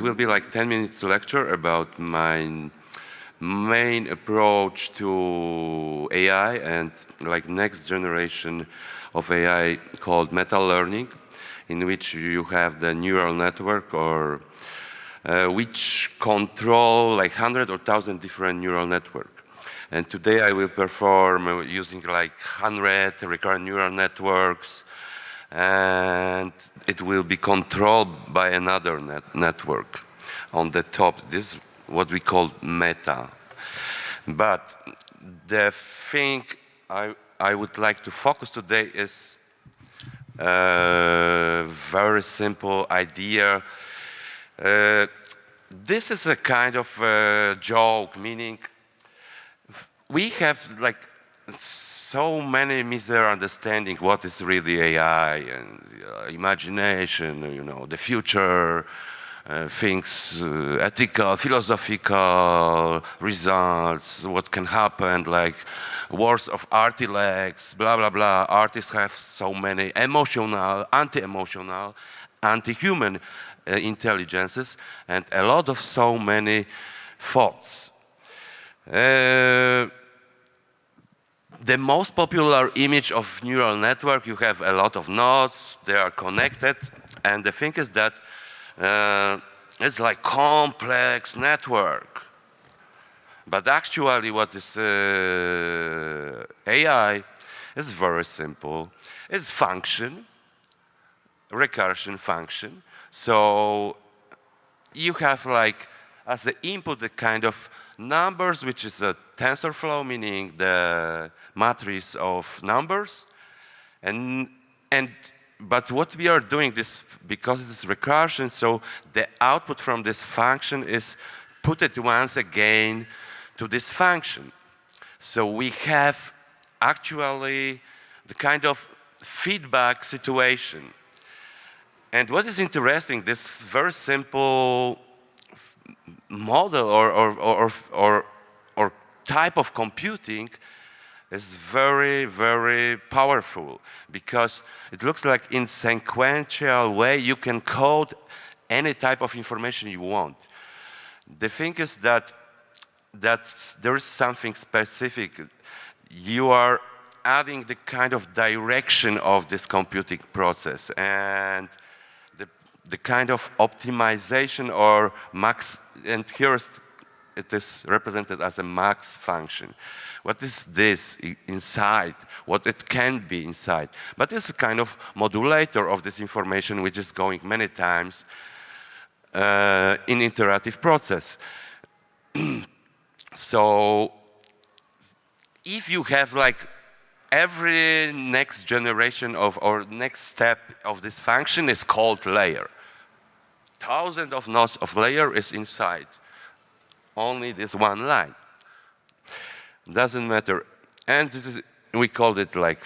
will be like 10-minute lecture about my main approach to AI and like next generation of AI called meta learning, in which you have the neural network or which control like 100 or 1,000 different neural networks. And today I will perform using like 100 recurrent neural networks, and it will be controlled by another network on the top. This is what we call meta. But the thing I would like to focus today is a very simple idea. This is a kind of joke, meaning we have like so many misunderstandings what is really AI and imagination, you know, the future, things, ethical, philosophical results, what can happen, like wars of artilects, blah, blah, blah. Artists have so many emotional, anti-emotional, anti-human intelligences, and a lot of so many thoughts. The most popular image of neural network, you have a lot of nodes, they are connected, and the thing is that it's like complex network. But actually what is AI is very simple. It's function, recursion function. So you have like as the input the kind of numbers, which is a TensorFlow, meaning the matrix of numbers. But what we are doing this, because it is recursion, so the output from this function is put it once again to this function. So we have actually the kind of feedback situation. And what is interesting, this very simple model or type of computing is very, very powerful, because it looks like in sequential way you can code any type of information you want. The thing is that there is something specific. You are adding the kind of direction of this computing process, and the kind of optimization or max, and here it is represented as a max function. What is this inside? What it can be inside? But it's a kind of modulator of this information which is going many times in iterative process. So if you have like every next generation of or next step of this function is called layer. Thousands of nodes of layer is inside only this one line. Doesn't matter. And we called it like,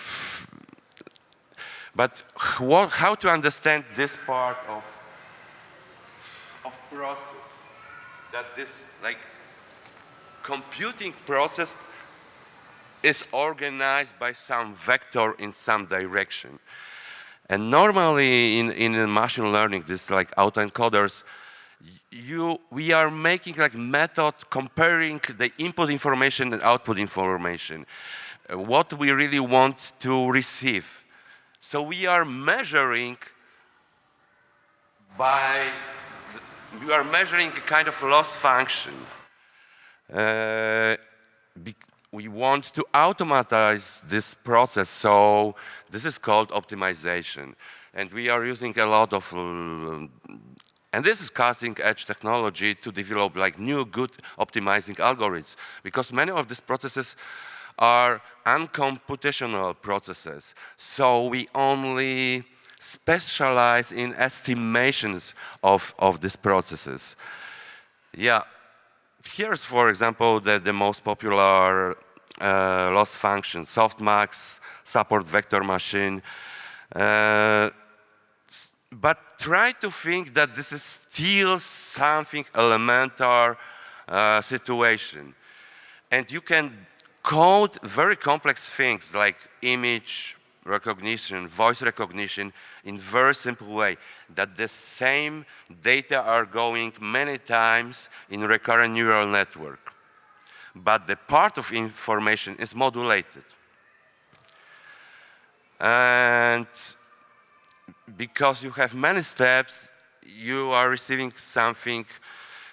but how to understand this part of process, that this like computing process is organized by some vector in some direction. And normally in machine learning, this like autoencoders, we are making like method comparing the input information and output information, what we really want to receive. So we are measuring a kind of loss function. We want to automatize this process, so this is called optimization. And we are using a lot of, and this is cutting-edge technology to develop like new good optimizing algorithms, because many of these processes are uncomputational processes. So we only specialize in estimations of these processes. Yeah. Here's, for example, the most popular loss function, softmax, support vector machine. But try to think that this is still something elementary situation. And you can code very complex things like image, recognition, voice recognition in very simple way, that the same data are going many times in recurrent neural network, but the part of information is modulated. And because you have many steps, you are receiving something.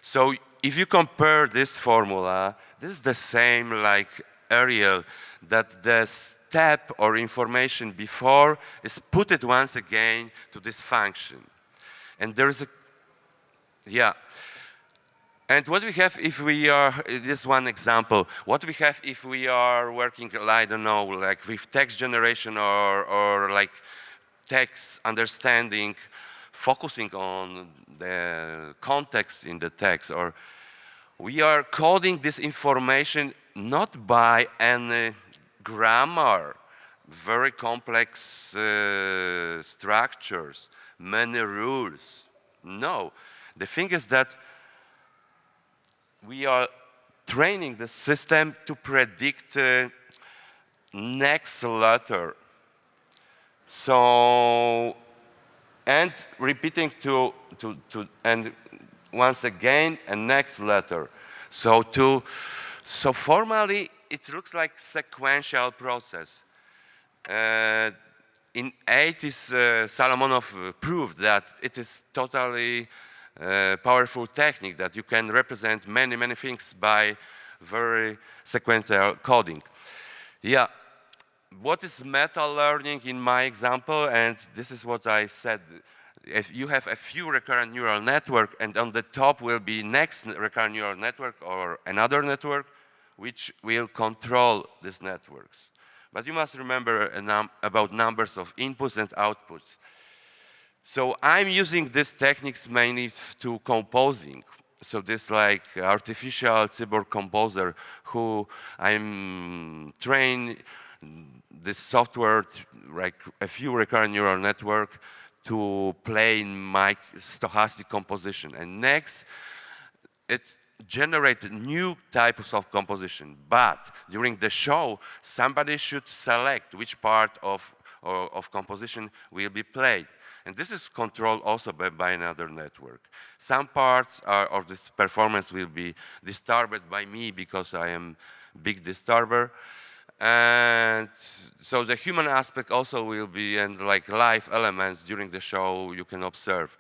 So if you compare this formula, this is the same like aerial, that the step or information before is put it once again to this function. And there is a, yeah. And what we have if we are, this one example, what we have if we are working, I don't know, like with text generation or like text understanding, focusing on the context in the text, or we are coding this information not by any grammar, very complex structures, many rules. No, the thing is that we are training the system to predict next letter. So, and repeating and once again a next letter. So formally it looks like sequential process. In 80s, Solomonov proved that it is totally powerful technique, that you can represent many things by very sequential coding. Yeah. What is meta learning in my example, and this is what I said, if you have a few recurrent neural network and on the top will be next recurrent neural network or another network which will control these networks. But you must remember about numbers of inputs and outputs. So I'm using these techniques mainly to composing. So this like artificial cyborg composer who I'm trained this software, like a few recurrent neural network, to play in my stochastic composition. And next, it generated new types of composition. But during the show, somebody should select which part of composition will be played. And this is controlled also by another network. Some parts of this performance will be disturbed by me because I am big disturber. And so the human aspect also will be, and like live elements during the show you can observe.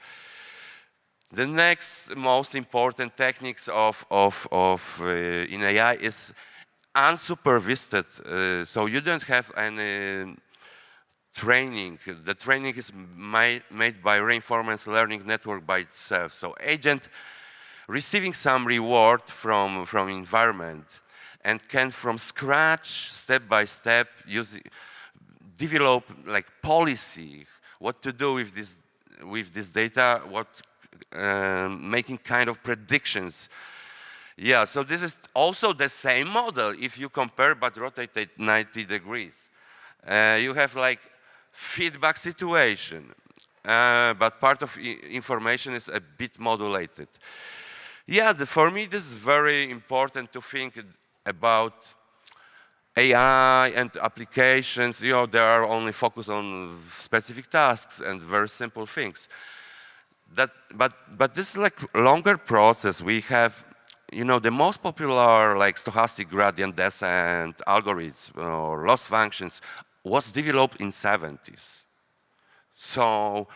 The next most important techniques in AI is unsupervised. So you don't have any training. The training is made by reinforcement learning network by itself. So agent receiving some reward from environment and can from scratch, step by step, develop like policy, what to do with this data, making kind of predictions. Yeah, so this is also the same model if you compare but rotate it 90 degrees. You have like feedback situation, but part of information is a bit modulated. Yeah, for me this is very important to think about AI and applications. You know, they are only focused on specific tasks and very simple things. But this is like longer process. We have, you know, the most popular like stochastic gradient descent algorithms or loss functions was developed in 70s. So,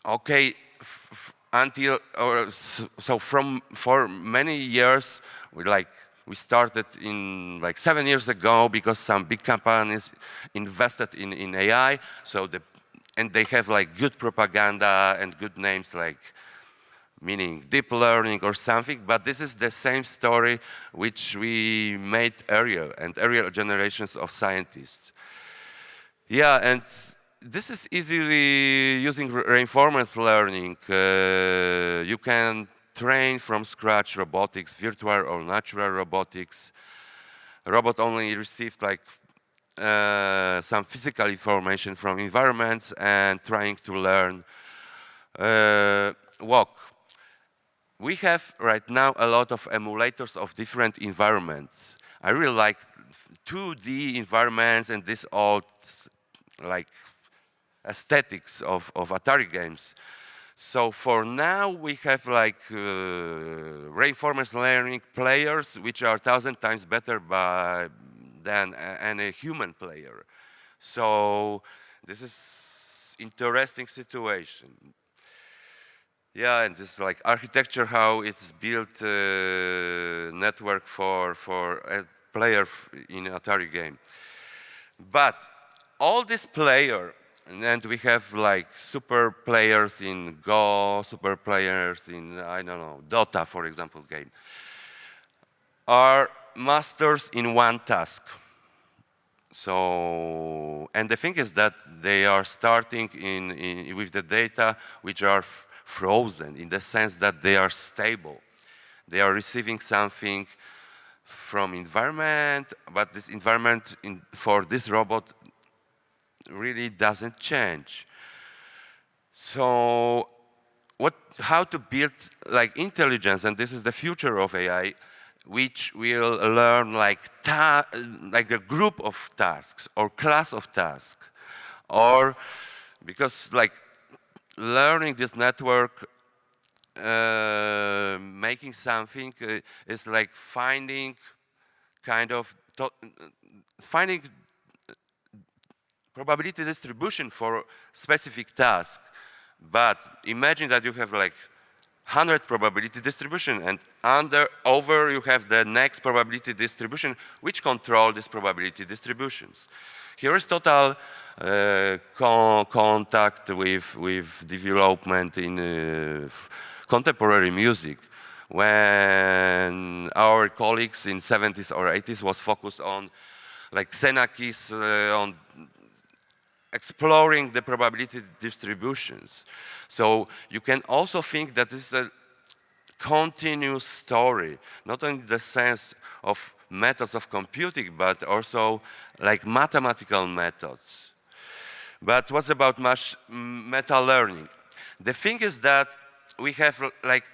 okay, for many years, we started in like 7 years ago because some big companies invested in AI. And they have like good propaganda and good names like meaning deep learning or something. But this is the same story which we made aerial generations of scientists. Yeah, and this is easily using reinforcement learning. You can train from scratch robotics, virtual or natural robotics. Robot only received like some physical information from environments and trying to learn walk. We have right now a lot of emulators of different environments. I really like 2D environments and this old like aesthetics of Atari games. So for now, we have like reinforcement learning players, which are 1,000 times better than any human player. So this is interesting situation. Yeah, and this like architecture, how it's built network for a player in Atari game. But all this player, and we have like super players in Go, super players in, I don't know, Dota, for example, game, are masters in one task. So, and the thing is that they are starting with the data which are frozen in the sense that they are stable. They are receiving something from environment, but this environment for this robot really doesn't change. So how to build like intelligence, and this is the future of AI, which will learn like a group of tasks or class of tasks, or because like learning this network, making something is like finding finding probability distribution for specific task. But imagine that you have like 100 probability distribution, and over you have the next probability distribution, which control these probability distributions. Here is total contact with development in contemporary music, when our colleagues in 70s or 80s was focused on like Xenakis, on exploring the probability distributions. So you can also think that this is a continuous story, not only in the sense of methods of computing, but also like mathematical methods. But what's about meta learning? The thing is that we have like,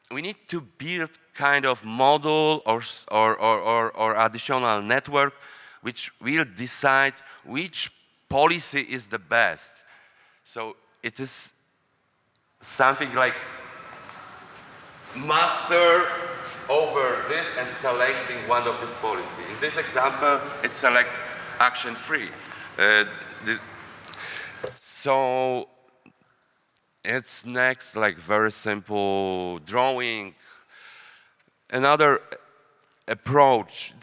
we need to build kind of model or additional network which will decide which policy is the best. So it is something like master over this and selecting one of these policies. In this example, it's select action free. So it's next like very simple drawing. Another approach,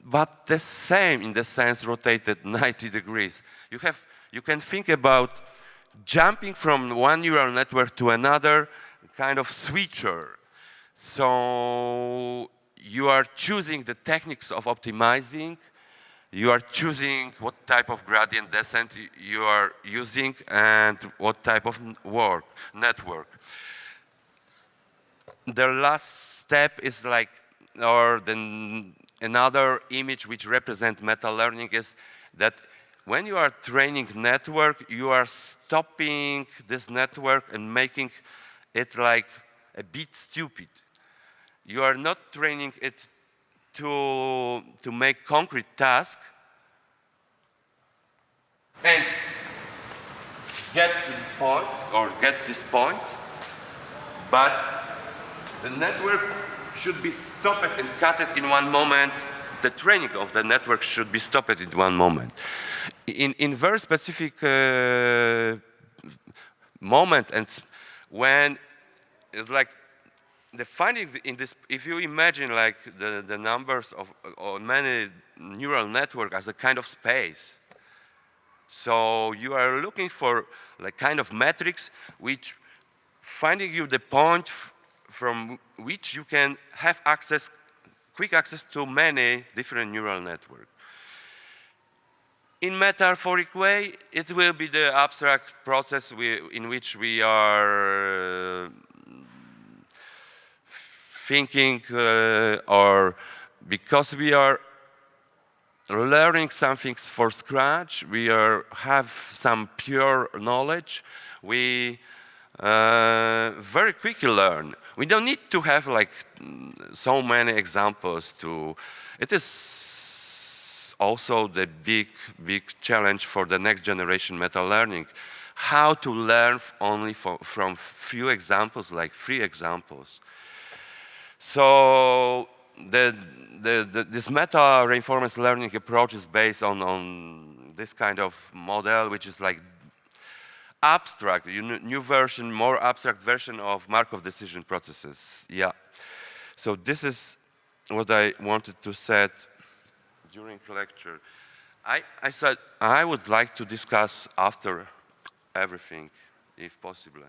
but the same in the sense rotated 90 degrees. You can think about jumping from one neural network to another, kind of switcher. So you are choosing the techniques of optimizing, you are choosing what type of gradient descent you are using and what type of network. The last step is like, or then another image which represents meta-learning is that when you are training network, you are stopping this network and making it like a bit stupid. You are not training it to make concrete tasks and get to this point or get this point, but the network should be stopped and cut it in one moment. The training of the network should be stopped in one moment. In very specific moment, and when it's like the finding in this, if you imagine like the numbers of many neural network as a kind of space, so you are looking for like kind of metrics which finding you the point from which you can have quick access to many different neural networks. In metaphoric way, it will be the abstract process in which we are thinking, or because we are learning something for scratch, we have some pure knowledge, we very quickly learn. We don't need to have like so many examples to, it is also the big challenge for the next generation meta learning. How to learn only from few examples, like 3 examples. So this meta reinforcement learning approach is based on this kind of model, which is like abstract, new version, more abstract version of Markov decision processes. Yeah. So this is what I wanted to say during the lecture. I said I would like to discuss after everything, if possible.